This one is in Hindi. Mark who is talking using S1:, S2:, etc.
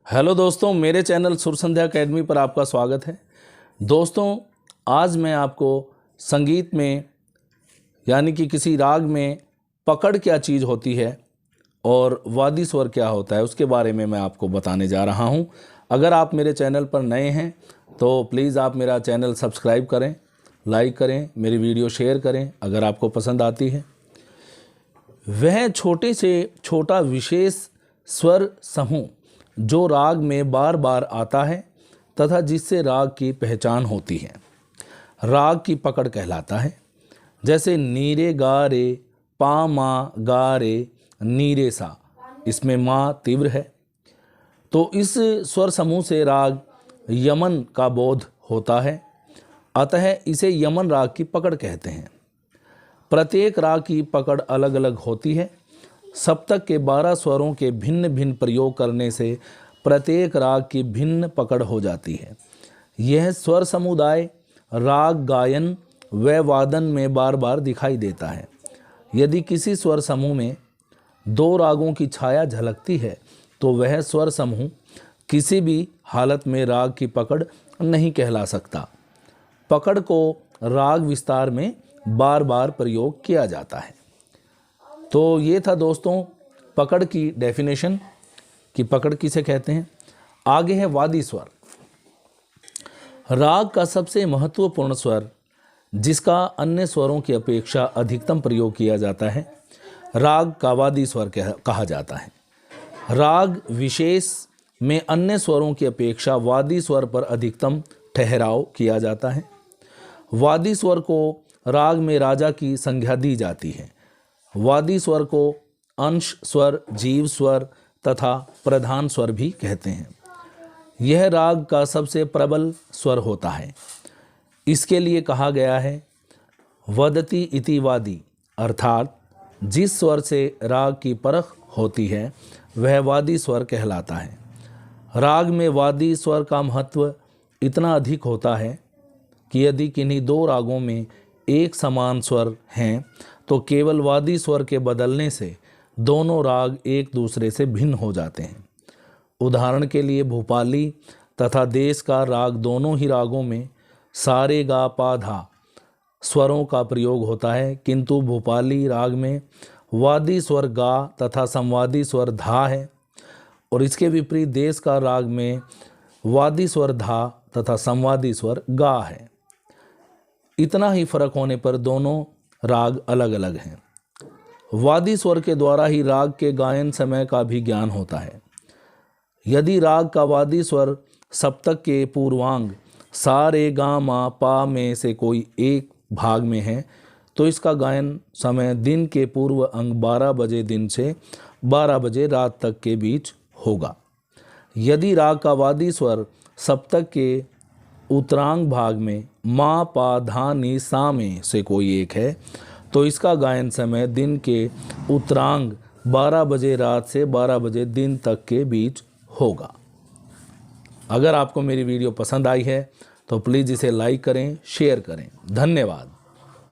S1: हेलो दोस्तों, मेरे चैनल सुर संध्या अकेडमी पर आपका स्वागत है। दोस्तों, आज मैं आपको संगीत में यानी कि किसी राग में पकड़ क्या चीज़ होती है और वादी स्वर क्या होता है उसके बारे में मैं आपको बताने जा रहा हूं। अगर आप मेरे चैनल पर नए हैं तो प्लीज़ आप मेरा चैनल सब्सक्राइब करें, लाइक करें, मेरी वीडियो शेयर करें अगर आपको पसंद आती है। वह छोटे से छोटा विशेष स्वर समूह जो राग में बार बार आता है तथा जिससे राग की पहचान होती है, राग की पकड़ कहलाता है। जैसे नीरे गा रे, पा मा गा रे, नीरे सा, इसमें माँ तीव्र है तो इस स्वर समूह से राग यमन का बोध होता है, अतः इसे यमन राग की पकड़ कहते हैं। प्रत्येक राग की पकड़ अलग अलग होती है। सप्तक के 12 स्वरों के भिन्न भिन्न प्रयोग करने से प्रत्येक राग की भिन्न पकड़ हो जाती है। यह स्वर समुदाय राग गायन व वादन में बार बार दिखाई देता है। यदि किसी स्वर समूह में 2 रागों की छाया झलकती है तो वह स्वर समूह किसी भी हालत में राग की पकड़ नहीं कहला सकता। पकड़ को राग विस्तार में बार बार प्रयोग किया जाता है। तो ये था दोस्तों पकड़ की डेफिनेशन कि पकड़ किसे कहते हैं। आगे है वादी स्वर। राग का सबसे महत्वपूर्ण स्वर जिसका अन्य स्वरों की अपेक्षा अधिकतम प्रयोग किया जाता है, राग का वादी स्वर कहा जाता है। राग विशेष में अन्य स्वरों की अपेक्षा वादी स्वर पर अधिकतम ठहराव किया जाता है। वादी स्वर को राग में राजा की संज्ञा दी जाती है। वादी स्वर को अंश स्वर, जीव स्वर तथा प्रधान स्वर भी कहते हैं। यह राग का सबसे प्रबल स्वर होता है। इसके लिए कहा गया है वदति इति वादी, अर्थात जिस स्वर से राग की परख होती है वह वादी स्वर कहलाता है। राग में वादी स्वर का महत्व इतना अधिक होता है कि यदि किन्हीं 2 रागों में एक समान स्वर हैं तो केवल वादी स्वर के बदलने से दोनों राग एक दूसरे से भिन्न हो जाते हैं। उदाहरण के लिए भूपाली तथा देश का राग दोनों ही रागों में सारे गा पा धा स्वरों का प्रयोग होता है, किंतु भूपाली राग में वादी स्वर गा तथा संवादी स्वर धा है और इसके विपरीत देश का राग में वादी स्वर धा तथा संवादी स्वर गा है। इतना ही फर्क होने पर दोनों राग अलग अलग हैं। वादी स्वर के द्वारा ही राग के गायन समय का भी ज्ञान होता है। यदि राग का वादी स्वर सप्तक के पूर्वांग सा रे गा मा पा में से कोई एक भाग में है तो इसका गायन समय दिन के पूर्व अंग 12 बजे दिन से 12 बजे रात तक के बीच होगा। यदि राग का वादी स्वर सप्तक के उत्तरांग भाग में मा पा धा नी सा में से कोई एक है तो इसका गायन समय दिन के उत्तरांग 12 बजे रात से 12 बजे दिन तक के बीच होगा। अगर आपको मेरी वीडियो पसंद आई है तो प्लीज़ इसे लाइक करें, शेयर करें। धन्यवाद।